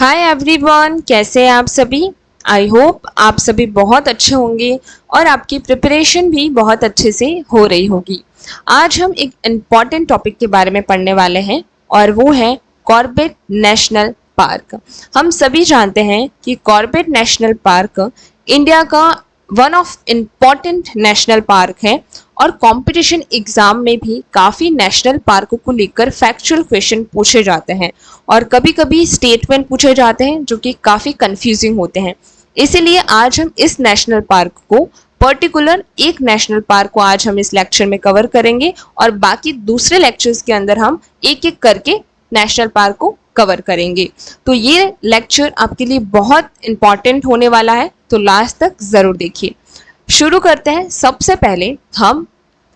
Hi everyone, कैसे हैं आप सभी। आई होप आप सभी बहुत अच्छे होंगे और आपकी प्रिपरेशन भी बहुत अच्छे से हो रही होगी। आज हम एक इम्पॉर्टेंट टॉपिक के बारे में पढ़ने वाले हैं और वो है कॉर्बेट नेशनल पार्क। हम सभी जानते हैं कि कॉर्बेट नेशनल पार्क इंडिया का one of important national park है और कंपटीशन एग्जाम में भी काफ़ी नेशनल पार्क को लेकर फैक्चुअल क्वेश्चन पूछे जाते हैं और कभी कभी स्टेटमेंट पूछे जाते हैं जो कि काफ़ी कंफ्यूजिंग होते हैं। इसीलिए आज हम इस नेशनल पार्क को पर्टिकुलर एक नेशनल पार्क को आज हम इस लेक्चर में कवर करेंगे और बाकी दूसरे लेक्चर्स के अंदर हम एक एक करके नेशनल पार्क को कवर करेंगे। तो ये लेक्चर आपके लिए बहुत इंपॉर्टेंट होने वाला है, तो लास्ट तक ज़रूर देखिए। शुरू करते हैं। सबसे पहले हम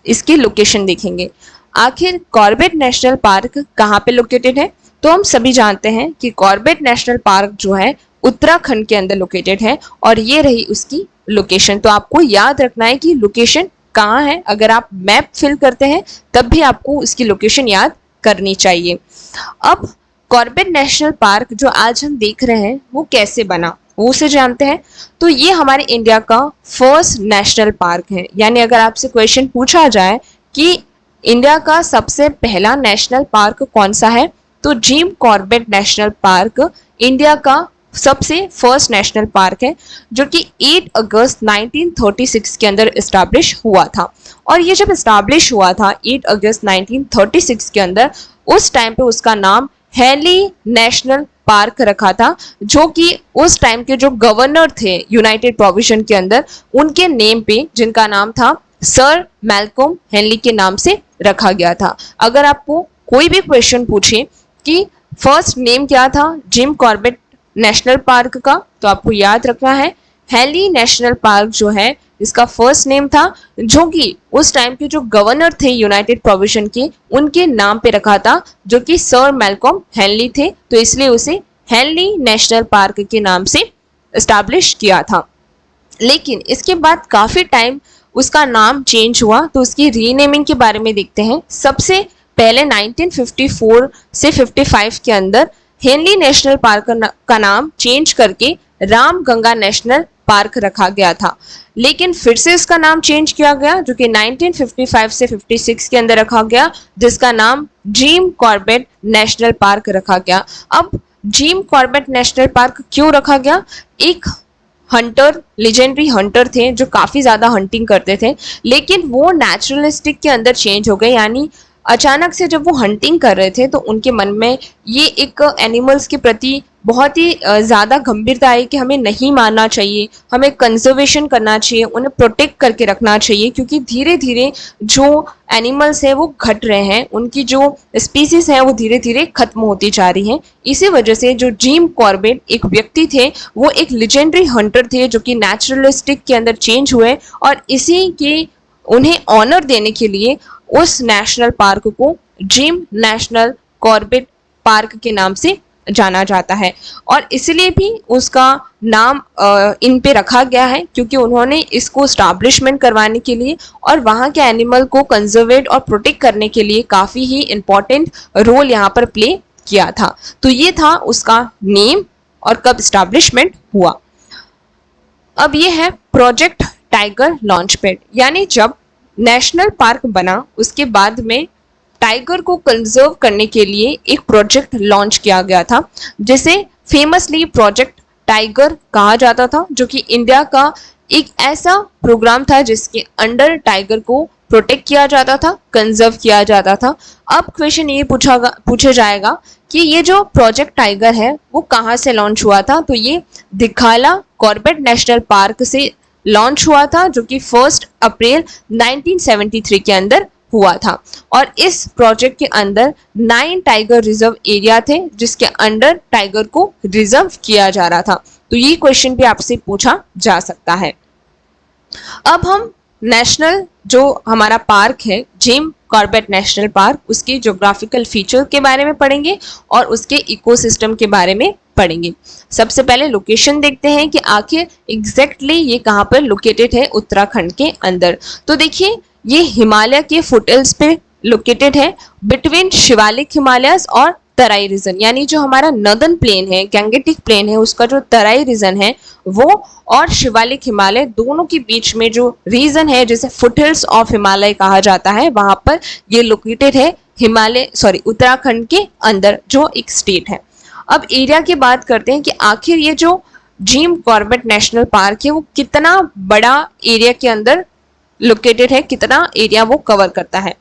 इसकी लोकेशन देखेंगे। आखिर कॉर्बेट नेशनल पार्क कहाँ पे लोकेटेड है? तो हम सभी जानते हैं कि कॉर्बेट नेशनल पार्क जो है उत्तराखंड के अंदर लोकेटेड है और ये रही उसकी लोकेशन। तो आपको याद रखना है कि लोकेशन कहाँ है। अगर आप मैप फिल करते हैं तब भी आपको उसकी लोकेशन याद करनी चाहिए। अब कॉर्बेट नेशनल पार्क जो आज हम देख रहे हैं वो कैसे बना वो उसे जानते हैं। तो ये हमारे इंडिया का फर्स्ट नेशनल पार्क है। यानी अगर आपसे क्वेश्चन पूछा जाए कि इंडिया का सबसे पहला नेशनल पार्क कौन सा है, तो Jim Corbett national park India का सबसे फर्स्ट नेशनल पार्क है जो कि 8 अगस्त 1936 के अंदर इस्टेब्लिश हुआ था। और ये जब इस्टेब्लिश हुआ था 8 अगस्त 1936 के अंदर, उस टाइम पे उसका नाम हेनली नेशनल पार्क रखा था, जो कि उस टाइम के जो गवर्नर थे यूनाइटेड प्रोविजन के अंदर, उनके नेम पे, जिनका नाम था सर मैल्कम हेनली के नाम से रखा गया था। अगर आपको कोई भी क्वेश्चन पूछे कि फर्स्ट नेम क्या था जिम कॉर्बेट नेशनल पार्क का, तो आपको याद रखना है हेनली नेशनल पार्क जो है इसका फर्स्ट नेम था, जो कि उस टाइम के जो गवर्नर थे यूनाइटेड प्रोविजन के, उनके नाम पे रखा था, जो कि सर मैल्कम हेनली थे। तो इसलिए उसे हेनली नेशनल पार्क के नाम से एस्टैब्लिश किया था। लेकिन इसके बाद काफ़ी टाइम उसका नाम चेंज हुआ, तो उसकी रीनेमिंग के बारे में देखते हैं। सबसे पहले 1954 से 55 के अंदर हेनली नेशनल पार्क का नाम चेंज करके राम गंगा नेशनल पार्क रखा गया था। लेकिन फिर से इसका नाम चेंज किया गया, जो कि 1955 से 56 के अंदर रखा गया, जिसका नाम जिम कॉर्बेट नेशनल पार्क रखा गया। अब जिम कॉर्बेट नेशनल पार्क क्यों रखा गया? एक हंटर, लेजेंडरी हंटर थे जो काफ़ी ज़्यादा हंटिंग करते थे, लेकिन वो नेचुरलिस्टिक के अंदर चेंज हो गए। यानी अचानक से जब वो हंटिंग कर रहे थे तो उनके मन में ये एक एनिमल्स के प्रति बहुत ही ज़्यादा गंभीरता आई कि हमें नहीं मारना चाहिए, हमें कंजर्वेशन करना चाहिए, उन्हें प्रोटेक्ट करके रखना चाहिए, क्योंकि धीरे धीरे जो एनिमल्स हैं वो घट रहे हैं, उनकी जो स्पीसीज हैं वो धीरे धीरे खत्म होती जा रही हैं। इसी वजह से जो जिम कॉर्बेट एक व्यक्ति थे, वो एक लेजेंडरी हंटर थे जो कि नेचुरलिस्टिक के अंदर चेंज हुए और इसी के उन्हें ऑनर देने के लिए उस नेशनल पार्क को जिम नेशनल कॉर्बेट पार्क के नाम से जाना जाता है। और इसलिए भी उसका नाम इन पे रखा गया है, क्योंकि उन्होंने इसको स्टैब्लिशमेंट करवाने के लिए और वहाँ के एनिमल को कंजर्वेट और प्रोटेक्ट करने के लिए काफ़ी ही इम्पोर्टेंट रोल यहाँ पर प्ले किया था। तो ये था उसका नेम और कब स्टैब्लिशमेंट हुआ। अब ये है प्रोजेक्ट टाइगर लॉन्च पैड। यानी जब नेशनल पार्क बना उसके बाद में टाइगर को कंजर्व करने के लिए एक प्रोजेक्ट लॉन्च किया गया था, जिसे फेमसली प्रोजेक्ट टाइगर कहा जाता था, जो कि इंडिया का एक ऐसा प्रोग्राम था जिसके अंडर टाइगर को प्रोटेक्ट किया जाता था, कंजर्व किया जाता था। अब क्वेश्चन ये पूछा जाएगा कि ये जो प्रोजेक्ट टाइगर है वो कहाँ से लॉन्च हुआ था? तो ये दिखाला कॉर्बेट नेशनल पार्क से लॉन्च हुआ था, जो कि 1 अप्रैल 1973 के अंदर हुआ था। और इस प्रोजेक्ट के अंदर 9 टाइगर रिजर्व एरिया थे, जिसके अंडर टाइगर को रिजर्व किया जा रहा था। तो ये क्वेश्चन भी आपसे पूछा जा सकता है। अब हम नेशनल जो हमारा पार्क है जिम कॉर्बेट नेशनल पार्क, उसके ज्योग्राफिकल फीचर के बारे में पढ़ेंगे और उसके इकोसिस्टम के बारे में पढ़ेंगे। सबसे पहले लोकेशन देखते हैं कि आखिर एग्जैक्टली ये कहाँ पर लोकेटेड है उत्तराखंड के अंदर। तो देखिए, ये हिमालय के फुटहिल्स पे लोकेटेड है, बिटवीन शिवालिक हिमालयस और तराई रीजन, यानी जो हमारा नर्दर्न प्लेन है, गैंगेटिक प्लेन है, उसका जो तराई रीजन है वो और शिवालिक हिमालय दोनों के बीच में जो रीजन है, जिसे फुटहिल्स ऑफ हिमालय कहा जाता है, वहां पर ये लोकेटेड है उत्तराखंड के अंदर जो एक स्टेट है। अब एरिया की बात करते हैं कि आखिर ये जो जिम कॉर्बेट नेशनल पार्क है वो कितना बड़ा एरिया के अंदर लोकेटेड है, कितना एरिया वो कवर करता है।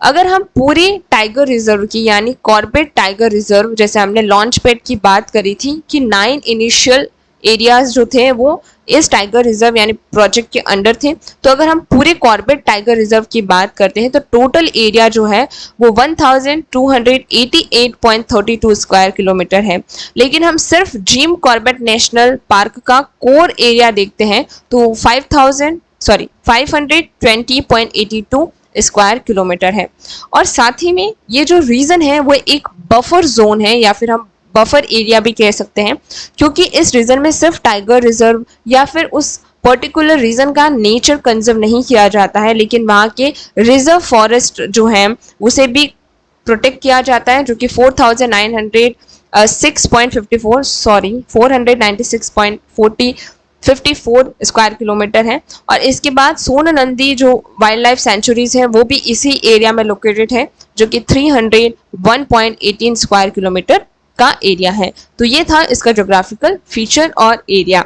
अगर हम पूरे टाइगर रिजर्व की, यानी कॉर्बेट टाइगर रिजर्व, जैसे हमने लॉन्च पैड की बात करी थी कि 9 इनिशियल एरियाज जो थे वो इस टाइगर रिजर्व यानी प्रोजेक्ट के अंडर थे, तो अगर हम पूरे कॉर्बेट टाइगर रिजर्व की बात करते हैं तो टोटल एरिया जो है वो 1288.32 स्क्वायर किलोमीटर है। लेकिन हम सिर्फ जिम कॉर्बेट नेशनल पार्क का कोर एरिया देखते हैं तो 520.82 स्क्वायर किलोमीटर है। और साथ ही में ये जो रीजन है वो एक बफर जोन है, या फिर हम बफर एरिया भी कह सकते हैं, क्योंकि इस रीजन में सिर्फ टाइगर रिजर्व या फिर उस पर्टिकुलर रीजन का नेचर कंजर्व नहीं किया जाता है, लेकिन वहाँ के रिजर्व फॉरेस्ट जो है उसे भी प्रोटेक्ट किया जाता है, जो कि 496.54 स्क्वायर किलोमीटर है। और इसके बाद सोन नंदी जो वाइल्ड लाइफ सेंचुरीज है वो भी इसी एरिया में लोकेटेड है, जो कि 301.18 स्क्वायर किलोमीटर का एरिया है। तो ये था इसका ज्योग्राफिकल फीचर और एरिया।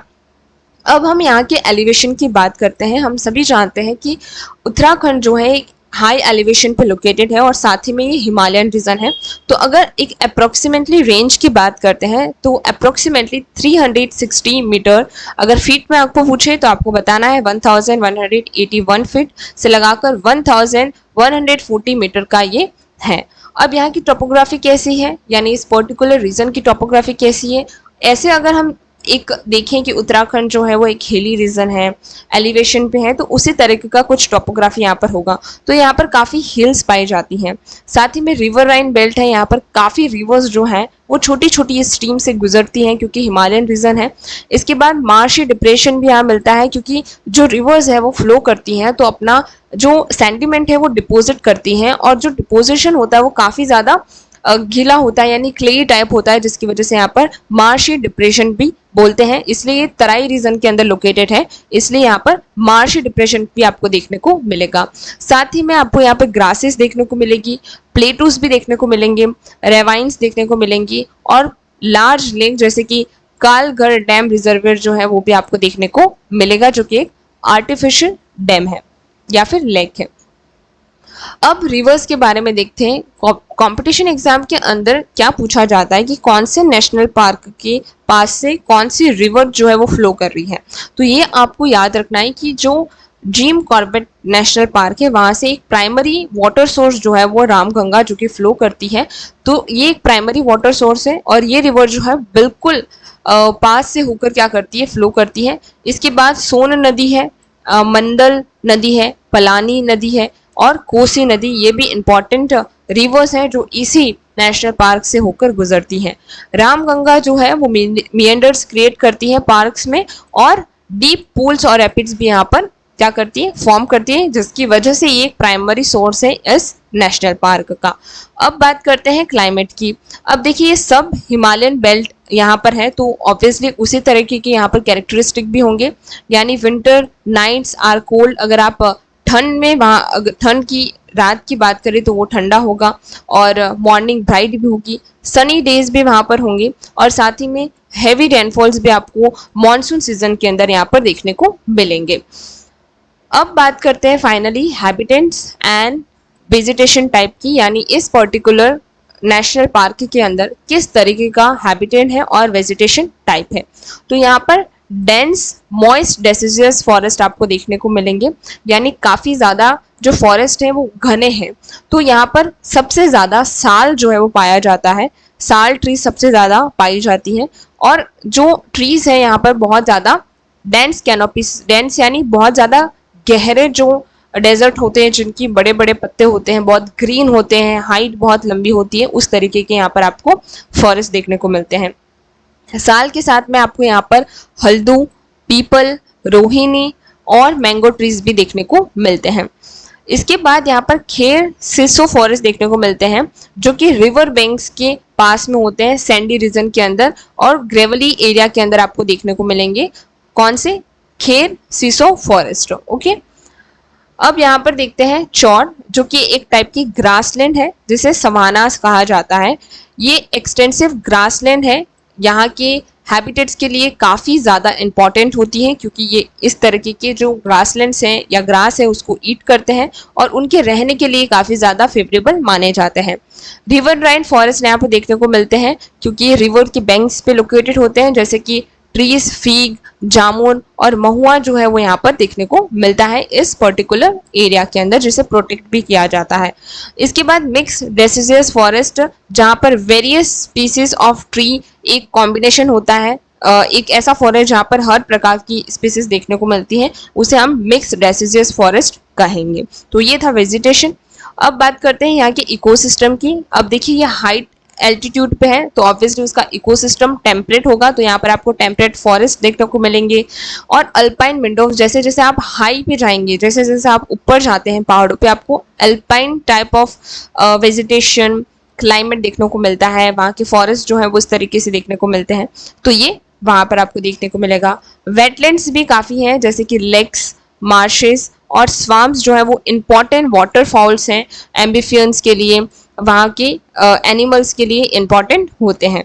अब हम यहाँ के एलिवेशन की बात करते हैं। हम सभी जानते हैं कि उत्तराखंड जो है एक हाई एलिवेशन पे लोकेटेड है और साथ ही में ये हिमालयन रीजन है। तो अगर एक अप्रोक्सीमेटली रेंज की बात करते हैं तो अप्रोक्सीमेटली 360 मीटर, अगर फीट में आपको पूछे तो आपको बताना है 1181 फीट से लगाकर 1140 मीटर का ये है। अब यहाँ की टोपोग्राफी कैसी है, यानी इस पर्टिकुलर रीजन की टोपोग्राफी कैसी है, ऐसे अगर हम एक देखें कि उत्तराखंड जो है वो एक हिली रीजन है, एलिवेशन पे है, तो उसी तरीके का कुछ टोपोग्राफी यहाँ पर होगा। तो यहाँ पर काफ़ी हिल्स पाई जाती हैं, साथ ही में रिवर राइन बेल्ट है, यहाँ पर काफ़ी रिवर्स जो हैं वो छोटी छोटी स्ट्रीम से गुजरती हैं क्योंकि हिमालयन रीजन है। इसके बाद मार्शी डिप्रेशन भी यहाँ मिलता है, क्योंकि जो रिवर्स है वो फ्लो करती हैं तो अपना जो सेंटिमेंट है वो डिपोजिट करती हैं, और जो डिपोजिशन होता है वो काफ़ी ज़्यादा गीला होता है, यानी क्ले टाइप होता है, जिसकी वजह से यहाँ पर मार्शी डिप्रेशन भी बोलते हैं। इसलिए ये तराई रीजन के अंदर लोकेटेड है, इसलिए यहाँ पर मार्शी डिप्रेशन भी आपको देखने को मिलेगा। साथ ही में आपको यहाँ पर ग्रासेस देखने को मिलेगी, प्लेटूस भी देखने को मिलेंगे, रेवाइंस देखने को मिलेंगी, और लार्ज लेक जैसे कि कालगढ़ डैम रिजर्वियर जो है वो भी आपको देखने को मिलेगा, जो कि एक आर्टिफिशियल डैम है या फिर लेक है। अब रिवर्स के बारे में देखते हैं। कंपटीशन एग्जाम के अंदर क्या पूछा जाता है कि कौन से नेशनल पार्क के पास से कौन सी रिवर जो है वो फ्लो कर रही है। तो ये आपको याद रखना है कि जो जिम कॉर्बेट नेशनल पार्क है वहाँ से एक प्राइमरी वाटर सोर्स जो है वो रामगंगा जो कि फ्लो करती है। तो ये एक प्राइमरी वाटर सोर्स है और ये रिवर जो है बिल्कुल पास से होकर क्या करती है, फ्लो करती है। इसके बाद सोन नदी है, मंडल नदी है, पलानी नदी है और कोसी नदी, ये भी इंपॉर्टेंट रिवर्स हैं जो इसी नेशनल पार्क से होकर गुजरती हैं। रामगंगा जो है वो मिएंडर्स क्रिएट करती है पार्क्स में, और डीप पूल्स और रैपिड्स भी यहाँ पर क्या करती है, फॉर्म करती है, जिसकी वजह से ये एक प्राइमरी सोर्स है इस नेशनल पार्क का। अब बात करते हैं क्लाइमेट की। अब देखिए ये सब हिमालयन बेल्ट यहाँ पर है, तो ऑब्वियसली उसी तरीके के यहाँ पर कैरेक्टरिस्टिक भी होंगे, यानी विंटर नाइट्स आर कोल्ड। अगर आप ठंड में वहाँ ठंड की रात की बात करें तो वो ठंडा होगा, और मॉर्निंग ब्राइट भी होगी, सनी डेज भी वहाँ पर होंगे, और साथ ही में हैवी रेनफॉल्स भी आपको मॉनसून सीजन के अंदर यहाँ पर देखने को मिलेंगे। अब बात करते हैं finally habitats and vegetation type की, यानी इस पर्टिकुलर नेशनल पार्क के अंदर किस तरीके का हैबिटेट है और वेजिटेशन टाइप है। तो यहाँ पर डेंस मॉइस्ट डेसिडियस फॉरेस्ट आपको देखने को मिलेंगे, यानी काफ़ी ज़्यादा जो फॉरेस्ट है वो घने हैं। तो यहाँ पर सबसे ज़्यादा साल जो है वो पाया जाता है, साल ट्री सबसे ज़्यादा पाई जाती है, और जो ट्रीज़ हैं यहाँ पर बहुत ज़्यादा डेंस कैनोपीज, डेंस यानी बहुत ज़्यादा गहरे जो डेजर्ट होते हैं जिनकी बड़े बड़े पत्ते होते हैं, बहुत ग्रीन होते हैं, हाइट बहुत लंबी होती है, उस तरीके के यहाँ पर आपको फॉरेस्ट देखने को मिलते हैं। साल के साथ में आपको यहाँ पर हल्दू, पीपल, रोहिणी और मैंगो ट्रीज भी देखने को मिलते हैं। इसके बाद यहाँ पर खेर सिसो फॉरेस्ट देखने को मिलते हैं जो कि रिवर बैंक्स के पास में होते हैं, सैंडी रीजन के अंदर और ग्रेवली एरिया के अंदर आपको देखने को मिलेंगे। कौन से? खेर सिसो फॉरेस्ट। ओके, अब यहाँ पर देखते हैं चौड़, जो कि एक टाइप की ग्रासलैंड है जिसे सवानास कहा जाता है। ये एक्सटेंसिव ग्रासलैंड है, यहाँ के हैबिटेट्स के लिए काफ़ी ज़्यादा इंपॉर्टेंट होती हैं क्योंकि ये इस तरीके के जो ग्रासलैंड्स हैं या ग्रास है उसको ईट करते हैं और उनके रहने के लिए काफ़ी ज़्यादा फेवरेबल माने जाते हैं। रिवर राइन फॉरेस्ट यहाँ पर देखने को मिलते हैं क्योंकि ये रिवर के बैंक्स पे लोकेटेड होते हैं, जैसे कि ट्रीज, फीग, जामुन और महुआ जो है वो यहाँ पर देखने को मिलता है इस पर्टिकुलर एरिया के अंदर, जिसे प्रोटेक्ट भी किया जाता है। इसके बाद मिक्स डेसिडियस फॉरेस्ट, जहाँ पर वेरियस स्पीसीज ऑफ ट्री एक कॉम्बिनेशन होता है। एक ऐसा फॉरेस्ट जहाँ पर हर प्रकार की स्पीसीज देखने को मिलती है, उसे हम मिक्स डेसिडियस फॉरेस्ट कहेंगे। तो ये था वेजिटेशन। अब बात करते हैं यहाँ के इकोसिस्टम की। अब देखिए ये हाइट एल्टीट्यूड पे है तो ऑब्वियसली उसका इकोसिस्टम टेम्परेट होगा, तो यहाँ पर आपको टेम्परेट फॉरेस्ट देखने को मिलेंगे। और अल्पाइन विंडोज, जैसे जैसे आप हाई पे जाएंगे, जैसे जैसे आप ऊपर जाते हैं पहाड़ों पे, आपको alpine type of vegetation climate देखने को मिलता है। वहाँ के फॉरेस्ट जो है वो इस तरीके से देखने को मिलते हैं, तो ये वहाँ पर आपको देखने को मिलेगा। वेटलैंड्स भी काफ़ी हैं, जैसे कि लेक्स, मार्शेस और स्वाम्स जो है वो इम्पॉर्टेंट वाटरफॉल्स हैं एम्बिफियंस के लिए, वहाँ के एनिमल्स के लिए इम्पॉर्टेंट होते हैं।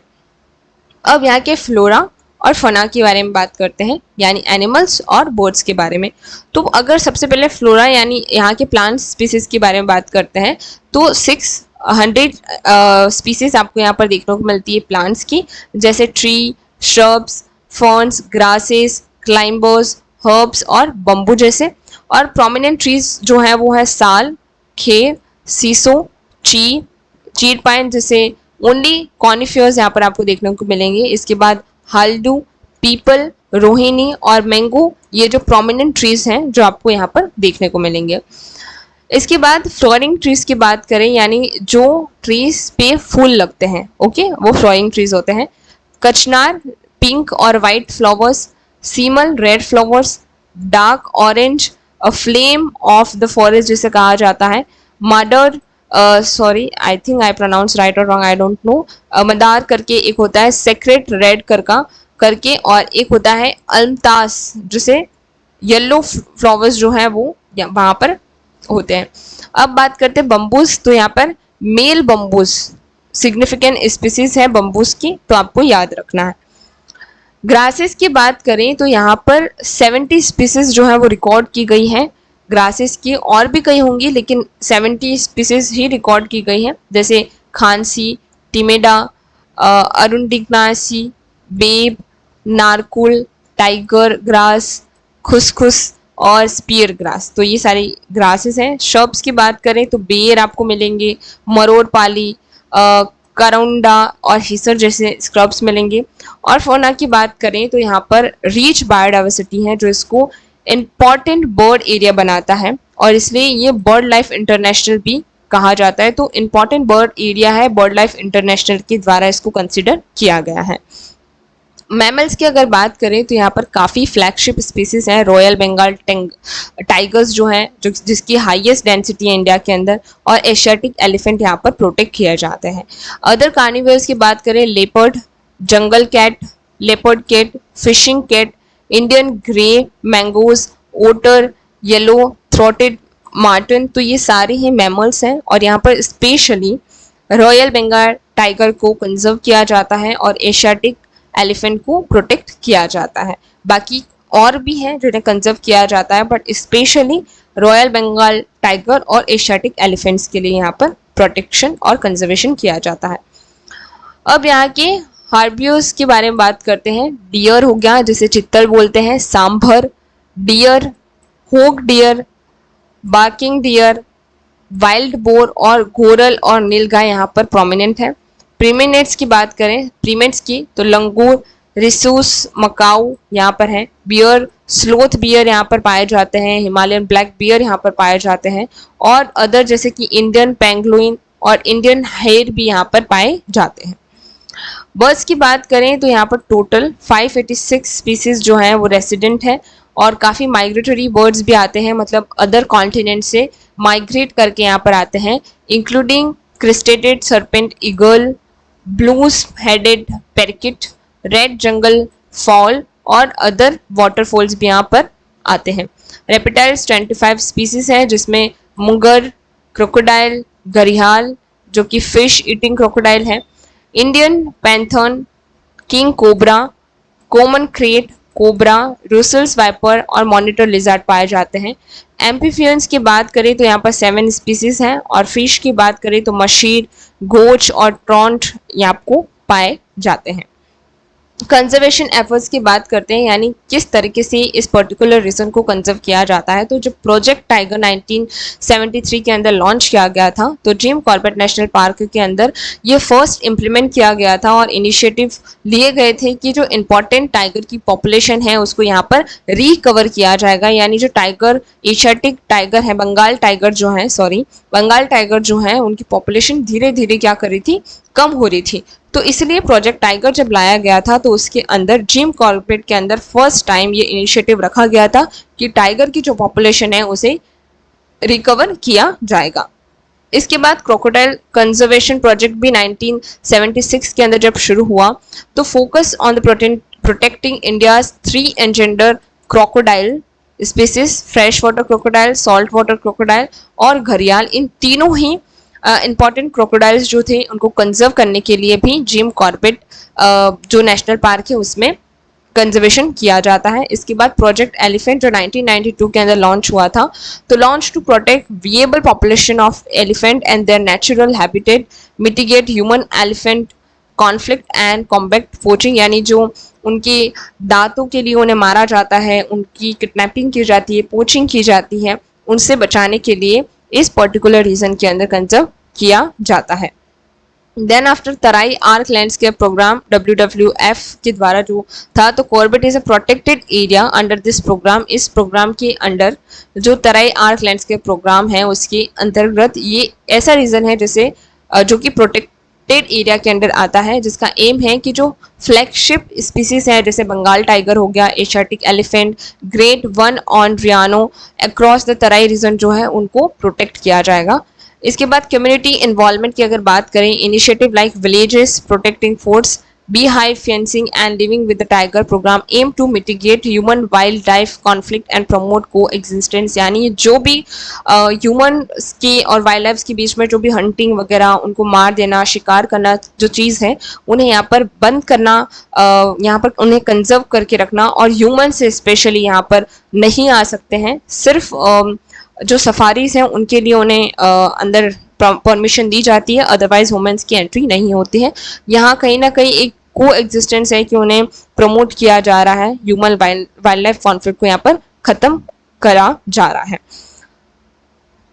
अब यहाँ के फ्लोरा और फना के बारे में बात करते हैं, यानी एनिमल्स और बर्ड्स के बारे में। तो अगर सबसे पहले फ्लोरा यानी यहाँ के प्लांट स्पीसीज के बारे में बात करते हैं तो 600 स्पीसीज आपको यहाँ पर देखने को मिलती है प्लांट्स की, जैसे tree, shrubs, ferns, grasses, climbers, herbs और बम्बू जैसे। और प्रोमिनेंट ट्रीज जो है वो है साल, खेर, सीसो, चीर पाइन, जैसे ओनली कॉनिफियर्स यहाँ पर आपको देखने को मिलेंगे। इसके बाद हल्डू, पीपल, रोहिणी और मैंगो, ये जो प्रोमिनेंट ट्रीज हैं जो आपको यहाँ पर देखने को मिलेंगे। इसके बाद फ्लोरिंग ट्रीज की बात करें, यानी जो ट्रीज पे फूल लगते हैं, ओके, वो फ्लोरिंग ट्रीज होते हैं। कचनार, पिंक और white flowers, semal, red flowers, dark orange, flame of the forest जिसे कहा जाता है। Mudar, sorry I think I pronounce right और wrong, I don't know. Madar करके एक होता है, सेक्रेट रेड करके, और एक होता है अल्मतास, जिसे येलो फ्लावर्स जो है वो वहाँ पर होते हैं। अब बात करते हैं बम्बूस, तो यहाँ पर मेल बम्बूस सिग्निफिकेंट स्पीसीज है बम्बूस की, तो आपको याद रखना है। ग्रासेस की बात करें तो यहाँ पर 70 स्पीसीज जो है वो रिकॉर्ड की गई हैं। ग्रासेस की और भी कई होंगी लेकिन 70 स्पीसीज ही रिकॉर्ड की गई हैं, जैसे खांसी, टिमेडा, अरुंडिग्नासी, बेब, नारकुल, टाइगर ग्रास, खुसखुस और स्पीयर ग्रास, तो ये सारी ग्रासेस हैं। शर्ब्स की बात करें तो बेर आपको मिलेंगे, मरोड़ पाली, करौंडा और हिसर जैसे स्क्रब्स मिलेंगे। और फौना की बात करें तो यहाँ पर रिच बायोडाइवर्सिटी है जो इसको इम्पॉर्टेंट बर्ड एरिया बनाता है और इसलिए ये बर्ड लाइफ इंटरनेशनल भी कहा जाता है। तो इम्पॉर्टेंट बर्ड एरिया है, बर्ड लाइफ इंटरनेशनल के द्वारा इसको कंसिडर किया गया है। मैमल्स की अगर बात करें तो यहाँ पर काफ़ी फ्लैगशिप स्पीसीज हैं। रॉयल बंगाल टाइगर्स जो हैं, जो जिसकी हाईएस्ट डेंसिटी है इंडिया के अंदर, और एशियाटिक एलिफेंट यहाँ पर प्रोटेक्ट किए जाते हैं। अदर कार्निवर्स की बात करें, leopard, jungle cat, leopard cat, fishing cat, Indian grey mongoose, otter, yellow throated marten, तो ये सारे ही मैमल्स हैं और यहाँ पर स्पेशली रॉयल बंगाल टाइगर को कंजर्व किया जाता है और एशियाटिक एलिफेंट को प्रोटेक्ट किया जाता है। बाकी और भी हैं जिन्हें कंजर्व किया जाता है, but specially royal Bengal tiger और एशियाटिक एलिफेंट्स के लिए यहाँ पर प्रोटेक्शन और कंजर्वेशन किया जाता है। अब यहाँ के हार्बियोस के बारे में बात करते हैं। डियर हो गया, जिसे चित्तल बोलते हैं, sambar deer, hog deer, barking deer, wild boar और घोरल और नीलगाय यहाँ पर प्रोमिनेंट है। प्रीमेट्स की बात करें, प्रीमेट्स की, तो लंगूर, रिसूस, मकाऊ यहाँ पर है। बियर, स्लोथ बियर यहाँ पर पाए जाते हैं। हिमालयन ब्लैक बियर यहाँ पर पाए जाते हैं और अदर जैसे कि इंडियन पेंगुइन और इंडियन हेयर भी यहाँ पर पाए जाते हैं। बर्ड्स की बात करें तो यहाँ पर टोटल 586 स्पीसीज जो हैं वो रेसिडेंट है और काफ़ी माइग्रेटरी बर्ड्स भी आते हैं, मतलब अदर कॉन्टिनेंट से माइग्रेट करके यहाँ पर आते हैं, including crested serpent eagle, blues headed parakeet, red jungle fowl और अदर वाटरफॉल्स भी यहाँ पर आते हैं। रेप्टाइल्स 25 स्पीसीज हैं, जिसमें मुंगर, क्रोकोडाइल, घड़ियाल जो कि फिश ईटिंग क्रोकोडाइल है, Indian panther, king cobra, common krait cobra, Russell's viper और मॉनिटर लिजार्ड पाए जाते हैं। एम्फीबियंस की बात करें तो यहाँ पर 7 स्पीसीज हैं, और फिश की बात करें तो मशीर, गोच और ट्रॉन्ट यहाँ आपको पाए जाते हैं। कंजर्वेशन एफर्ट्स की बात करते हैं, यानी किस तरीके से इस पर्टिकुलर रीजन को कंजर्व किया जाता है। तो जब प्रोजेक्ट टाइगर 1973 के अंदर लॉन्च किया गया था, तो जिम कॉर्बेट नेशनल पार्क के अंदर ये फर्स्ट इम्प्लीमेंट किया गया था और इनिशिएटिव लिए गए थे कि जो इम्पोर्टेंट टाइगर की पॉपुलेशन है उसको यहाँ पर रिकवर किया जाएगा, यानी जो टाइगर एशियाटिक टाइगर है, बंगाल टाइगर जो है, बंगाल टाइगर जो है उनकी पॉपुलेशन धीरे धीरे क्या कर रही थी, कम हो रही थी। तो इसलिए प्रोजेक्ट टाइगर जब लाया गया था तो उसके अंदर जिम कॉर्बेट के अंदर फर्स्ट टाइम ये इनिशिएटिव रखा गया था कि टाइगर की जो पॉपुलेशन है उसे रिकवर किया जाएगा। इसके बाद क्रोकोडाइल कंजर्वेशन प्रोजेक्ट भी 1976 के अंदर जब शुरू हुआ, तो focus on the protecting India's 3 एंजेंडर crocodile species, fresh water crocodile, salt water crocodile और घड़ियाल, इन तीनों ही इंपॉर्टेंट क्रोकोडाइल्स जो थे उनको कंजर्व करने के लिए भी जिम कॉर्बेट जो नेशनल पार्क है उसमें कंजर्वेशन किया जाता है। इसके बाद प्रोजेक्ट एलिफेंट जो 1992 के अंदर लॉन्च हुआ था, तो launch to protect viable population of elephant and their natural habitat, mitigate human elephant conflict and combat poaching, यानी जो उनके दांतों के लिए उन्हें मारा जाता है, उनकी किडनैपिंग की जाती है, पोचिंग की जाती है, उनसे बचाने के लिए इस पर्टिकुलर रीजन के अंदर कंजर्व किया जाता है। Then after Terai arc landscape program WWF के द्वारा जो था, तो Corbett is a protected area under this program. इस प्रोग्राम के अंडर जो तराई आर्क लैंडस्केप प्रोग्राम है उसके अंतर्गत ये ऐसा रीजन है जैसे जो कि प्रोटेक्टेड एरिया के अंडर आता है, जिसका एम है कि जो फ्लैगशिप स्पीसीज है जैसे बंगाल टाइगर हो गया, एशियाटिक एलिफेंट, ग्रेट वन ऑन rhino across the Terai region जो है उनको प्रोटेक्ट किया जाएगा। इसके बाद कम्युनिटी इन्वॉल्वमेंट की अगर बात करें, initiative like villages protecting forts, beehive fencing and living with the tiger program aim to mitigate human wildlife conflict and promote coexistence, यानी जो भी ह्यूमन की और वाइल्ड लाइफ के बीच में जो भी हंटिंग वगैरह, उनको मार देना, शिकार करना जो चीज़ है उन्हें यहाँ पर बंद करना, यहाँ पर उन्हें कंजर्व करके रखना, और ह्यूमन से स्पेशली यहाँ पर नहीं आ सकते हैं, सिर्फ जो सफारीज हैं उनके लिए उन्हें अंदर परमिशन दी जाती है, अदरवाइज वुमेन्स की एंट्री नहीं होती है। यहाँ कहीं ना कहीं एक को एग्जिस्टेंस है कि उन्हें प्रमोट किया जा रहा है, ह्यूमन वाइल्ड लाइफ कॉन्फ्लिक्ट को यहाँ पर खत्म करा जा रहा है।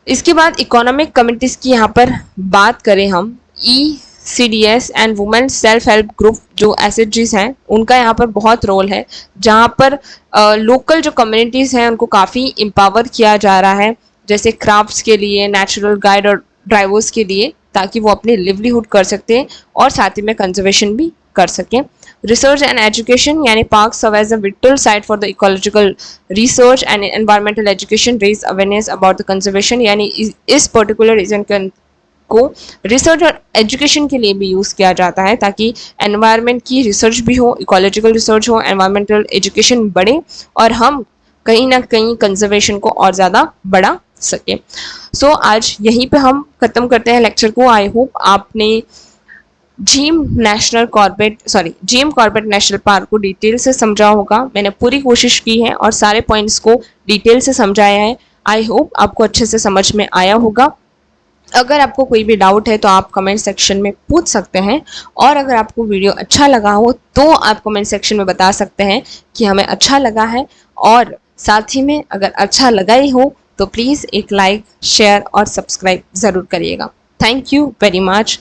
इसके बाद इकोनॉमिक कम्युनिटीज की यहाँ पर बात करें हम, ECDS and women self help group जो SHGs हैं उनका यहाँ पर बहुत रोल है, जहाँ पर लोकल जो कम्युनिटीज़ हैं उनको काफ़ी एम्पावर किया जा रहा है, जैसे क्राफ्ट्स के लिए, नेचुरल गाइड और ड्राइवर्स के लिए, ताकि वो अपने लिवलीहुड कर सकते हैं और साथ ही में कंजर्वेशन भी कर सकें। रिसर्च एंड एजुकेशन, यानी park serve as a vital site for the ecological research and environmental education, raise awareness about the conservation, यानी इस पर्टिकुलर रीजन को रिसर्च और एजुकेशन के लिए भी यूज़ किया जाता है, ताकि एनवायरमेंट की रिसर्च भी हो, इकोलॉजिकल रिसर्च हो, एनवायरमेंटल एजुकेशन बढ़े और हम कहीं ना कहीं कंजर्वेशन को और ज़्यादा बढ़ा सके। सो आज यहीं पे हम ख़त्म करते हैं लेक्चर को। आई होप आपने जिम कॉर्बेट नेशनल पार्क को डिटेल से समझा होगा। मैंने पूरी कोशिश की है और सारे पॉइंट्स को डिटेल से समझाया है। आई होप आपको अच्छे से समझ में आया होगा। अगर आपको कोई भी डाउट है तो आप कमेंट सेक्शन में पूछ सकते हैं, और अगर आपको वीडियो अच्छा लगा हो तो आप कमेंट सेक्शन में बता सकते हैं कि हमें अच्छा लगा है, और साथ ही में अगर अच्छा लगा ही हो तो प्लीज़ एक लाइक, शेयर और सब्सक्राइब ज़रूर करिएगा। Thank you very much.